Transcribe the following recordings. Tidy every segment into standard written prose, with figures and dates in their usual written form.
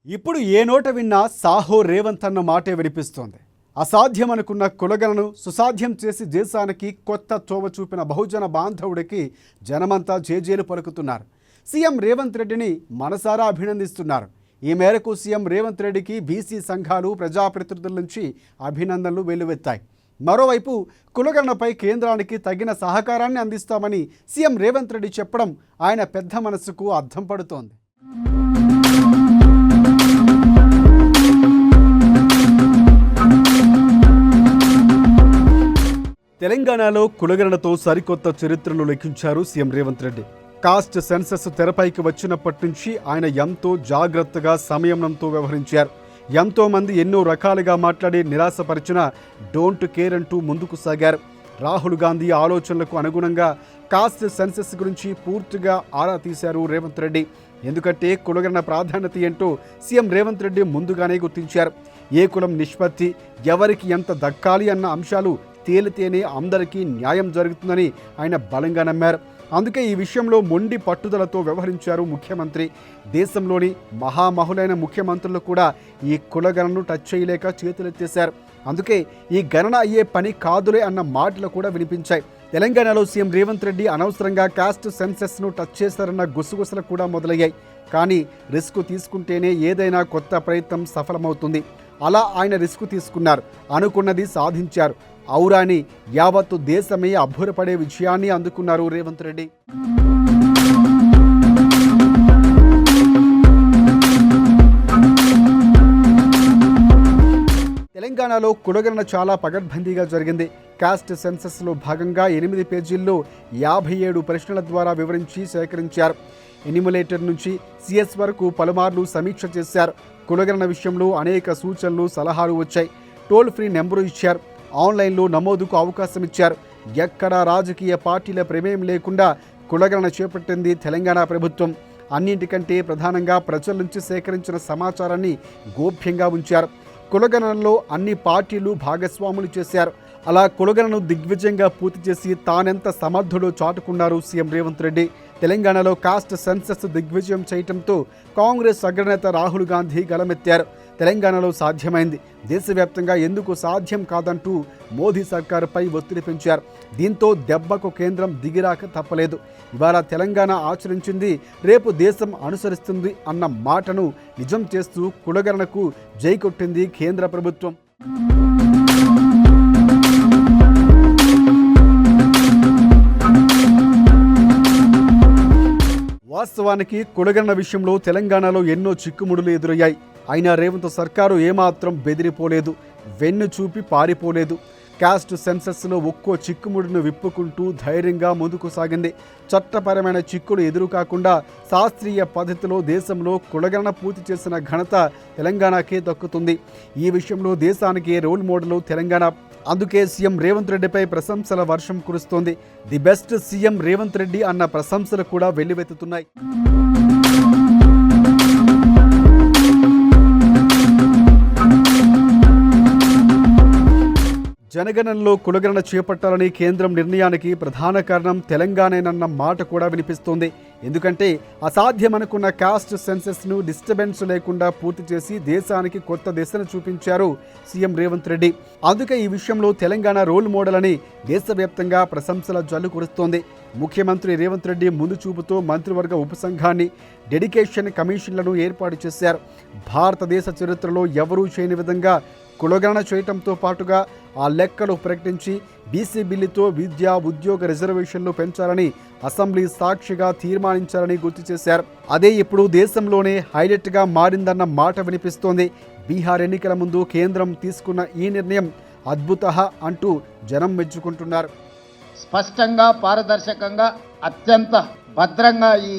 ఇప్పుడు ఏ నోట విన్నా సాహో రేవంత్ అన్న మాటే వినిపిస్తోంది. అసాధ్యమనుకున్న కులగలను సుసాధ్యం చేసి దేశానికి కొత్త తోవ చూపిన బహుజన బాంధవుడికి జనమంతా జేజేలు పలుకుతున్నారు. సీఎం రేవంత్ రెడ్డిని మనసారా అభినందిస్తున్నారు. ఈ మేరకు సీఎం రేవంత్ రెడ్డికి బీసీ సంఘాలు, ప్రజాప్రతినిధుల నుంచి అభినందనలు వెల్లువెత్తాయి. మరోవైపు కులగణనపై కేంద్రానికి తగిన సహకారాన్ని అందిస్తామని సీఎం రేవంత్ రెడ్డి చెప్పడం ఆయన పెద్ద మనసుకు అద్దం పడుతోంది. తెలంగాణలో కులగణనతో సరికొత్త చరిత్రను లిఖించారు CM Revanth Reddy. Caste census తెరపైకి వచ్చినప్పటి నుంచి ఆయన ఎంతో జాగ్రత్తగా సంయమనంతో వ్యవహరించారు. ఎంతో మంది ఎన్నో రకాలుగా మాట్లాడి నిరాశపరిచిన డోంట్ కేర్ అంటూ ముందుకు సాగారు. రాహుల్ గాంధీ ఆలోచనలకు అనుగుణంగా కాస్ట్ సెన్సస్ గురించి పూర్తిగా ఆరా తీశారు రేవంత్ రెడ్డి. ఎందుకంటే కులగణన ప్రాధాన్యత ఏంటో సీఎం రేవంత్ రెడ్డి ముందుగానే గుర్తించారు. ఏ కులం నిష్పత్తి, ఎవరికి ఎంత దక్కాలి అన్న అంశాలు తేలితేనే అందరికీ న్యాయం జరుగుతుందని ఆయన బలంగా నమ్మారు. అందుకే ఈ విషయంలో మొండి పట్టుదలతో వ్యవహరించారు ముఖ్యమంత్రి. దేశంలోని మహామహులైన ముఖ్యమంత్రులు కూడా ఈ కులగణనను టచ్ చేయలేక చేతులెత్తేశారు. అందుకే ఈ గణన అయ్యే పని కాదులే అన్న మాటలు కూడా వినిపించాయి. తెలంగాణలో సీఎం రేవంత్ రెడ్డి అనవసరంగా కాస్ట్ సెన్సెస్ను టచ్ చేశారన్న గుసగుసలు కూడా మొదలయ్యాయి. కానీ రిస్క్ తీసుకుంటేనే ఏదైనా కొత్త ప్రయత్నం సఫలమవుతుంది. అలా ఆయన రిస్క్ తీసుకున్నారు, అనుకున్నది సాధించారు. ఔరాని యావత్తు దేశమే అబ్బురపడే విజయాన్ని అందుకున్నారు రేవంత్ రెడ్డి. తెలంగాణలో కులగణన చాలా పగడ్బందీగా జరిగింది. కాస్ట్ సెన్సస్లో భాగంగా 8 పేజీల్లో 57 ప్రశ్నల ద్వారా వివరించి సేకరించారు. ఎన్యూమరేటర్ నుంచి సిఎస్ వరకు పలుమార్లు సమీక్ష చేశారు. కులగణన విషయంలో అనేక సూచనలు, సలహాలు వచ్చాయి. టోల్ ఫ్రీ నెంబరు ఇచ్చారు. ఆన్లైన్లో నమోదుకు అవకాశం ఇచ్చారు. ఎక్కడా రాజకీయ పార్టీల ప్రమేయం లేకుండా కులగణన చేపట్టింది తెలంగాణ ప్రభుత్వం. అన్నింటికంటే ప్రధానంగా ప్రజల నుంచి సేకరించిన సమాచారాన్ని గోప్యంగా ఉంచారు. కులగణనలో అన్ని పార్టీలు భాగస్వాములు చేశారు. అలా కులగణనను దిగ్విజయంగా పూర్తి చేసి తానెంత సమర్థుడో చాటుకున్నారు సీఎం రేవంత్ రెడ్డి. తెలంగాణలో కాస్ట్ సెన్సస్ దిగ్విజయం చేయడంతో కాంగ్రెస్ అగ్రనేత రాహుల్ గాంధీ గలమెత్తారు. తెలంగాణలో సాధ్యమైంది, దేశవ్యాప్తంగా ఎందుకు సాధ్యం కాదంటూ మోదీ సర్కారుపై ఒత్తిడి పెంచారు. దీంతో దెబ్బకు కేంద్రం దిగిరాక తప్పలేదు. ఇవాళ తెలంగాణ ఆచరించింది రేపు దేశం అనుసరిస్తుంది అన్న మాటను నిజం చేస్తూ కులగణనకు జై కొట్టింది కేంద్ర ప్రభుత్వం. వాస్తవానికి కులగణన విషయంలో తెలంగాణలో ఎన్నో చిక్కుముడులు ఎదురయ్యాయి. అయినా రేవంత్ సర్కారు ఏమాత్రం బెదిరిపోలేదు, వెన్ను చూపి పారిపోలేదు. కాస్ట్ సెన్సస్లో ఒక్కో చిక్కుముడును విప్పుకుంటూ ధైర్యంగా ముందుకు సాగింది. చట్టపరమైన చిక్కులు ఎదురు కాకుండా శాస్త్రీయ పద్ధతిలో దేశంలో కులగణన పూర్తి చేసిన ఘనత తెలంగాణకే దక్కుతుంది. ఈ విషయంలో దేశానికి రోల్ మోడల్ తెలంగాణ. అందుకే సీఎం రేవంత్ రెడ్డిపై ప్రశంసల వర్షం కురుస్తోంది. The best CM Revanth Reddy అన్న ప్రశంసలు కూడా వెల్లువెత్తుతున్నాయి. జనగణనలో కులగణన చేపట్టాలని కేంద్రం నిర్ణయానికి ప్రధాన కారణం తెలంగాణేనన్న మాట కూడా వినిపిస్తోంది. ఎందుకంటే అసాధ్యమనుకున్న కాస్ట్ సెన్సస్ను డిస్టర్బెన్స్ లేకుండా పూర్తి చేసి దేశానికి కొత్త దిశను చూపించారు సీఎం రేవంత్ రెడ్డి. అందుకే ఈ విషయంలో తెలంగాణ రోల్ మోడల్ అని దేశవ్యాప్తంగా ప్రశంసల జల్లు కురుస్తోంది. ముఖ్యమంత్రి రేవంత్ రెడ్డి ముందు చూపుతో మంత్రివర్గ ఉపసంఘాన్ని, డెడికేషన్ కమిషన్లను ఏర్పాటు చేశారు. భారతదేశ చరిత్రలో ఎవరూ చేయని విధంగా కులగణన చేయటంతో పాటుగా ఆ లెక్కలు ప్రకటించి బీసీ బిల్లుతో విద్యా, ఉద్యోగ రిజర్వేషన్లు పెంచాలని అసెంబ్లీ సాక్షిగా తీర్మానించాలని గుర్తు చేశారు. అదే ఇప్పుడు దేశంలోనే హైలైట్గా మారిందన్న మాట వినిపిస్తోంది. బీహార్ ఎన్నికల ముందు కేంద్రం తీసుకున్న ఈ నిర్ణయం అద్భుత అంటూ జనం మెచ్చుకుంటున్నారు. స్పష్టంగా, పారదర్శకంగా, అత్యంత భద్రంగా ఈ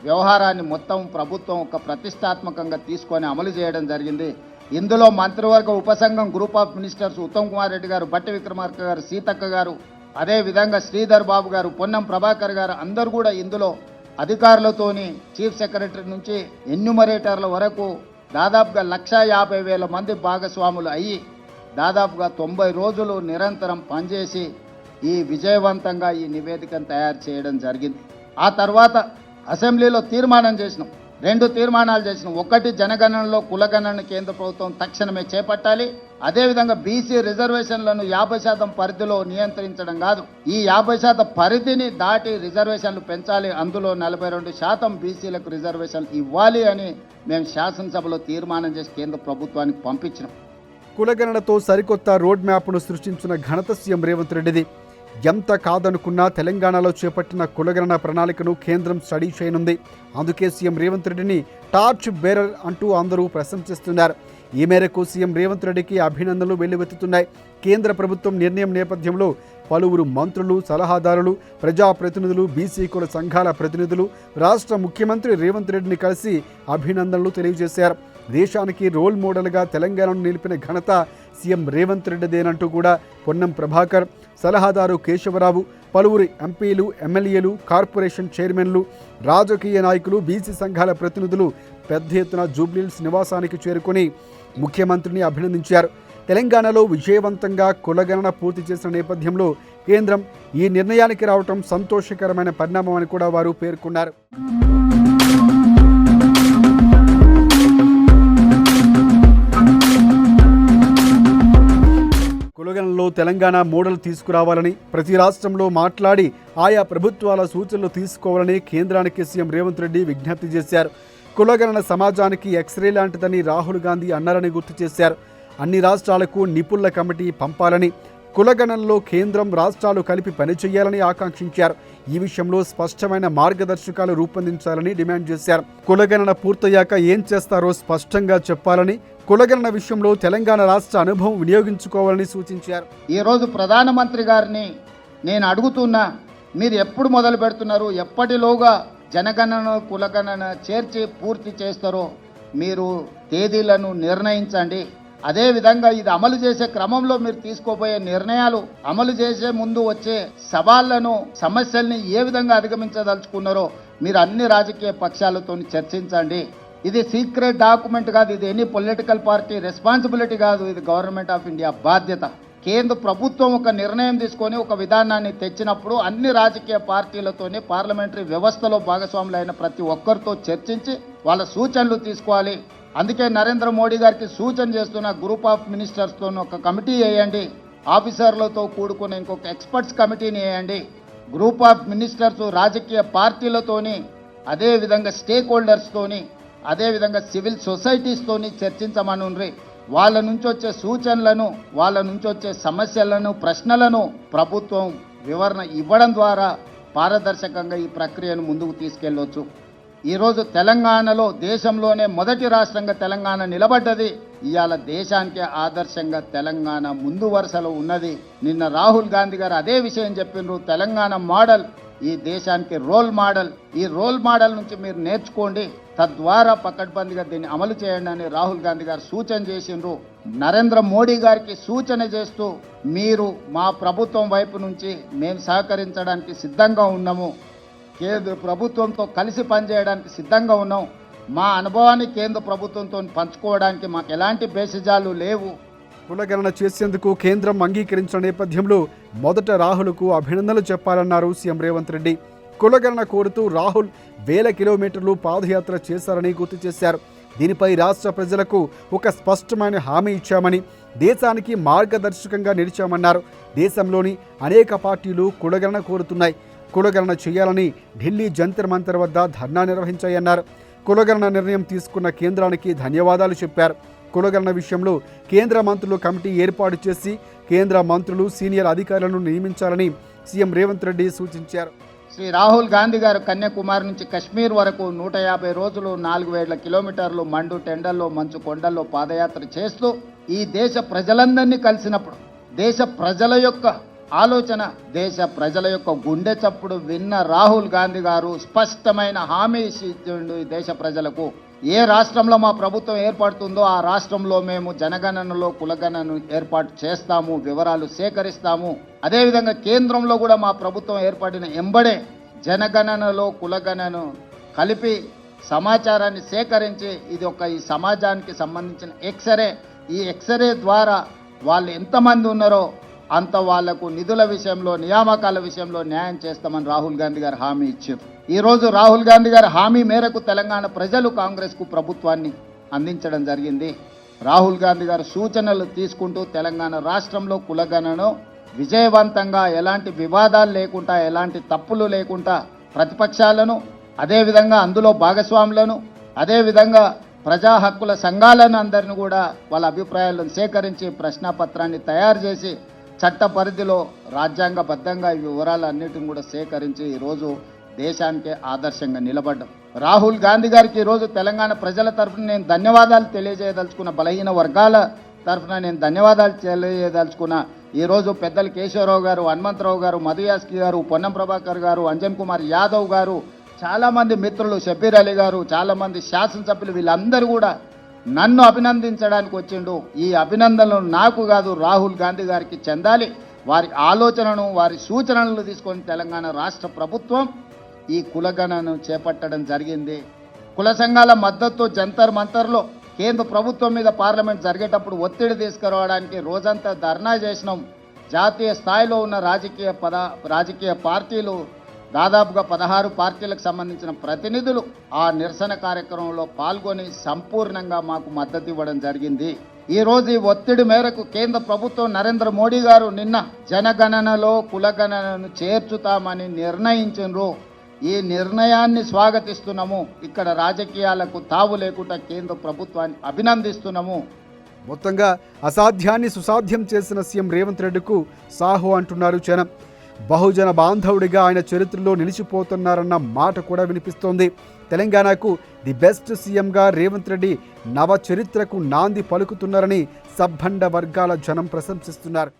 వ్యవహారాన్ని మొత్తం ప్రభుత్వం ఒక ప్రతిష్టాత్మకంగా తీసుకొని అమలు చేయడం జరిగింది. ఇందులో మంత్రివర్గ ఉపసంఘం group of ministers Uttam Kumar Reddy గారు, బట్టి విక్రమార్క గారు, సీతక్క గారు, అదేవిధంగా శ్రీధర్ బాబు గారు, పొన్నం ప్రభాకర్ గారు అందరూ కూడా ఇందులో అధికారులతోని చీఫ్ సెక్రటరీ నుంచి ఎన్యూమరేటర్ల వరకు దాదాపుగా 1,50,000 మంది భాగస్వాములు అయ్యి దాదాపుగా 90 రోజులు నిరంతరం పనిచేసి ఈ విజయవంతంగా ఈ నివేదికను తయారు చేయడం జరిగింది. ఆ తర్వాత అసెంబ్లీలో తీర్మానం చేసినాం. 2 తీర్మానాలు చేసిన. ఒకటి, జనగణనలో కులగణన కేంద్ర ప్రభుత్వం తక్షణమే చేపట్టాలి. అదేవిధంగా బీసీ రిజర్వేషన్లను 50% పరిధిలో నియంత్రించడం కాదు, ఈ 50% పరిధిని దాటి రిజర్వేషన్లు పెంచాలి. అందులో 42% బీసీలకు రిజర్వేషన్లు ఇవ్వాలి అని మేము శాసనసభలో తీర్మానం చేసి కేంద్ర ప్రభుత్వానికి పంపించినాం. కులగణనతో సరికొత్త రోడ్ మ్యాప్ను సృష్టించిన ఘనత సీఎం రేవంత్ రెడ్డిది. ఎంత కాదనుకున్నా తెలంగాణలో చేపట్టిన కులగణన ప్రణాళికను కేంద్రం స్టడీ చేయనుంది. అందుకే సీఎం రేవంత్ రెడ్డిని టార్చ్ బేరర్ అంటూ అందరూ ప్రశంసిస్తున్నారు. ఈ మేరకు సీఎం రేవంత్ రెడ్డికి అభినందనలు వెల్లువెత్తుతున్నాయి. కేంద్ర ప్రభుత్వం నిర్ణయం నేపథ్యంలో పలువురు మంత్రులు, సలహాదారులు, ప్రజాప్రతినిధులు, బీసీ కుల సంఘాల ప్రతినిధులు రాష్ట్ర ముఖ్యమంత్రి రేవంత్ రెడ్డిని కలిసి అభినందనలు తెలియజేశారు. దేశానికి రోల్ మోడల్గా తెలంగాణను నిలిపిన ఘనత సీఎం రేవంత్ రెడ్డిదేనంటూ కూడా పొన్నం ప్రభాకర్, సలహాదారు కేశవరావు, పలువురు ఎంపీలు, ఎమ్మెల్యేలు, కార్పొరేషన్ చైర్మన్లు, రాజకీయ నాయకులు, బీసీ సంఘాల ప్రతినిధులు పెద్ద ఎత్తున జూబ్లీహిల్స్ నివాసానికి చేరుకొని ముఖ్యమంత్రిని అభినందించారు. తెలంగాణలో విజయవంతంగా కులగణన పూర్తి చేసిన నేపథ్యంలో కేంద్రం ఈ నిర్ణయానికి రావడం సంతోషకరమైన పరిణామమని కూడా వారు పేర్కొన్నారు. కులగణనలో తెలంగాణ మోడల్ తీసుకురావాలని, ప్రతి రాష్ట్రంలో మాట్లాడి ఆయా ప్రభుత్వాల సూచనలు తీసుకోవాలని కేంద్రానికి సీఎం రేవంత్ రెడ్డి విజ్ఞప్తి చేశారు. కులగణన సమాజానికి ఎక్స్రే లాంటిదని రాహుల్ గాంధీ అన్నారని గుర్తు చేశారు. అన్ని రాష్ట్రాలకు నిపుణుల కమిటీ పంపాలని, కులగణనలో కేంద్రం, రాష్ట్రాలు కలిపి పనిచేయాలని ఆకాంక్షించారు. ఈ విషయంలో స్పష్టమైన మార్గదర్శకాలు రూపొందించాలని డిమాండ్ చేశారు. కులగణన పూర్తయ్యాక ఏం చేస్తారో స్పష్టంగా చెప్పాలని, కులగణన విషయంలో తెలంగాణ రాష్ట్ర అనుభవం వినియోగించుకోవాలని సూచించారు. ఈరోజు ప్రధానమంత్రి గారిని నేను అడుగుతున్నా, మీరు ఎప్పుడు మొదలు పెడుతున్నారు, ఎప్పటిలోగా జనగణన కులగణన చేర్చి పూర్తి చేస్తారో మీరు తేదీలను నిర్ణయించండి. అదేవిధంగా ఇది అమలు చేసే క్రమంలో మీరు తీసుకోబోయే నిర్ణయాలు, అమలు చేసే ముందు వచ్చే సవాళ్లను, సమస్యల్ని ఏ విధంగా అధిగమించదలుచుకున్నారో మీరు అన్ని రాజకీయ పక్షాలతో చర్చించండి. ఇది సీక్రెట్ డాక్యుమెంట్ కాదు, ఇది ఎనీ పొలిటికల్ పార్టీ రెస్పాన్సిబిలిటీ కాదు, ఇది గవర్నమెంట్ ఆఫ్ ఇండియా బాధ్యత. కేంద్ర ప్రభుత్వం ఒక నిర్ణయం తీసుకొని ఒక విధానాన్ని తెచ్చినప్పుడు అన్ని రాజకీయ పార్టీలతోనే పార్లమెంటరీ వ్యవస్థలో భాగస్వాములైన ప్రతి ఒక్కరితో చర్చించి వాళ్ళ సూచనలు తీసుకోవాలి. అందుకే నరేంద్ర మోడీ గారికి సూచన చేస్తున్న గ్రూప్ ఆఫ్ మినిస్టర్స్తో ఒక కమిటీ వేయండి, ఆఫీసర్లతో కూడుకున్న ఇంకొక ఎక్స్పర్ట్స్ కమిటీని వేయండి. గ్రూప్ ఆఫ్ మినిస్టర్స్ రాజకీయ పార్టీలతోని, అదేవిధంగా స్టేక్ హోల్డర్స్తోని, అదేవిధంగా సివిల్ సొసైటీస్తోని చర్చించమనుండ్రి. వాళ్ళ నుంచి వచ్చే సూచనలను, వాళ్ళ నుంచి వచ్చే సమస్యలను, ప్రశ్నలను ప్రభుత్వం వివరణ ఇవ్వడం ద్వారా పారదర్శకంగా ఈ ప్రక్రియను ముందుకు తీసుకెళ్లవచ్చు. ఈరోజు తెలంగాణలో దేశంలోనే మొదటి రాష్ట్రంగా తెలంగాణ నిలబడ్డది. ఇవాళ దేశానికే ఆదర్శంగా తెలంగాణ ముందు వరుసలో ఉన్నది. నిన్న రాహుల్ గాంధీ గారు అదే విషయం చెప్పిండ్రు. తెలంగాణ మోడల్ ఈ దేశానికి రోల్ మోడల్. ఈ రోల్ మోడల్ నుంచి మీరు నేర్చుకోండి, తద్వారా పకడ్బందీగా దీన్ని అమలు చేయండి అని రాహుల్ గాంధీ గారు సూచన చేసిండ్రు. నరేంద్ర మోడీ గారికి సూచన చేస్తూ, మీరు మా ప్రభుత్వం వైపు నుంచి మేము సహకరించడానికి సిద్ధంగా ఉన్నాము, కేంద్ర ప్రభుత్వంతో కలిసి పనిచేయడానికి సిద్ధంగా ఉన్నాం, మా అనుభవాన్ని కేంద్ర ప్రభుత్వంతో పంచుకోవడానికి మాకు ఎలాంటి బేసిజాలు లేవు. కులగణన చేసేందుకు కేంద్రం అంగీకరించిన నేపథ్యంలో మొదట రాహుల్కు అభినందనలు చెప్పాలన్నారు సీఎం రేవంత్ రెడ్డి. కులగణన కోరుతూ రాహుల్ 1000 కిలోమీటర్లు పాదయాత్ర చేశారని గుర్తు చేశారు. దీనిపై రాష్ట్ర ప్రజలకు ఒక స్పష్టమైన హామీ ఇచ్చామని, దేశానికి మార్గదర్శకంగా నిలిచామన్నారు. దేశంలోని అనేక పార్టీలు కులగణన కోరుతున్నాయి. కులగణన చేయాలని ఢిల్లీ జంతర్ మంతర్ వద్ద ధర్నా నిర్వహించాయన్నారు. కులగణన నిర్ణయం తీసుకున్న కేంద్రానికి ధన్యవాదాలు చెప్పారు. కులగణన విషయంలో కేంద్ర మంత్రులు కమిటీ ఏర్పాటు చేసి కేంద్ర మంత్రులు, సీనియర్ అధికారులను నియమించాలని సీఎం రేవంత్ రెడ్డి సూచించారు. శ్రీ రాహుల్ గాంధీ గారు కన్యాకుమారి నుంచి కశ్మీర్ వరకు 150 రోజులు 4000 కిలోమీటర్లు మండు టెండల్లో, మంచు కొండల్లో పాదయాత్ర చేస్తూ ఈ దేశ ప్రజలందరినీ కలిసినప్పుడు, దేశ ప్రజల యొక్క ఆలోచన, దేశ ప్రజల యొక్క గుండె చప్పుడు విన్న రాహుల్ గాంధీ గారు స్పష్టమైన హామీ ఇచ్చిండు ఈ దేశ ప్రజలకు. ఏ రాష్ట్రంలో మా ప్రభుత్వం ఏర్పడుతుందో ఆ రాష్ట్రంలో మేము జనగణనలో కులగణనను ఏర్పాటు చేస్తాము, వివరాలు సేకరిస్తాము. అదేవిధంగా కేంద్రంలో కూడా మా ప్రభుత్వం ఏర్పడిన ఎంబడే జనగణనలో కులగణనను కలిపి సమాచారాన్ని సేకరించి ఇది ఈ సమాజానికి సంబంధించిన ఎక్స్రే, ఈ ఎక్స్రే ద్వారా వాళ్ళు ఎంతమంది ఉన్నారో అంత వాళ్లకు నిధుల విషయంలో నియామకాల విషయంలో న్యాయం చేస్తామని రాహుల్ గాంధీ గారు హామీ ఇచ్చారు. ఈరోజు రాహుల్ గాంధీ గారు హామీ మేరకు తెలంగాణ ప్రజలు కాంగ్రెస్కు ప్రభుత్వాన్ని అందించడం జరిగింది. రాహుల్ గాంధీ గారు సూచనలు తీసుకుంటూ తెలంగాణ రాష్ట్రంలో కులగణను విజయవంతంగా ఎలాంటి వివాదాలు లేకుండా ఎలాంటి తప్పులు లేకుండా ప్రతిపక్షాలను అదేవిధంగా అందులో భాగస్వాములను అదేవిధంగా ప్రజా హక్కుల సంఘాలను అందరిని కూడా వాళ్ళ అభిప్రాయాలను సేకరించి ప్రశ్నాపత్రాన్ని తయారు చేసి చట్ట పరిధిలో రాజ్యాంగబద్ధంగా ఈ వివరాలన్నిటిని కూడా సేకరించి ఈరోజు దేశానికే ఆదర్శంగా నిలబడ్డాం. రాహుల్ గాంధీ గారికి ఈరోజు తెలంగాణ ప్రజల తరఫున నేను ధన్యవాదాలు తెలియజేయదలుచుకున్న, బలహీన వర్గాల తరఫున నేను ధన్యవాదాలు తెలియజేయదలుచుకున్న. ఈరోజు పెద్దలు కేశవరావు గారు, హనుమంతరావు గారు, మధుయాస్కి గారు, పొన్నం ప్రభాకర్ గారు, అంజన్ కుమార్ యాదవ్ గారు, చాలామంది మిత్రులు, షబీర్ అలీ గారు, చాలామంది శాసనసభ్యులు, వీళ్ళందరూ కూడా నన్ను అభినందించడానికి వచ్చిండు. ఈ అభినందనలు నాకు కాదు, రాహుల్ గాంధీ గారికి చెందాలి. వారి ఆలోచనను, వారి సూచనలను తీసుకొని తెలంగాణ రాష్ట్ర ప్రభుత్వం ఈ కులగణను చేపట్టడం జరిగింది. కుల సంఘాల మద్దతు జంతర్ మంతర్లో కేంద్ర ప్రభుత్వం మీద పార్లమెంట్ జరిగేటప్పుడు ఒత్తిడి తీసుకురావడానికి రోజంతా ధర్నా చేసినాం. జాతీయ స్థాయిలో ఉన్న రాజకీయ పార్టీలు దాదాపుగా 16 పార్టీలకు సంబంధించిన ప్రతినిధులు ఆ నిరసన కార్యక్రమంలో పాల్గొని సంపూర్ణంగా మాకు మద్దతు ఇవ్వడం జరిగింది. ఈరోజు ఈ ఒత్తిడి మేరకు కేంద్ర ప్రభుత్వం నరేంద్ర మోడీ గారు నిన్న జనగణనలో కులగణనను చేర్చుతామని నిర్ణయించారు. ఈ నిర్ణయాన్ని స్వాగతిస్తున్నాము. ఇక్కడ రాజకీయాలకు తావు లేకుండా కేంద్ర ప్రభుత్వాన్ని అభినందిస్తున్నాము. మొత్తంగా అసాధ్యాన్ని సుసాధ్యం చేసిన సీఎం రేవంత్ రెడ్డికు సాహో అంటున్నారు జనం. బహుజన బాంధవుడిగా ఆయన చరిత్రలో నిలిచిపోతున్నారన్న మాట కూడా వినిపిస్తోంది. తెలంగాణకు ది బెస్ట్ సీఎంగా రేవంత్ రెడ్డి నవ చరిత్రకు నాంది పలుకుతున్నారని సబ్బండ వర్గాల జనం ప్రశంసిస్తున్నారు.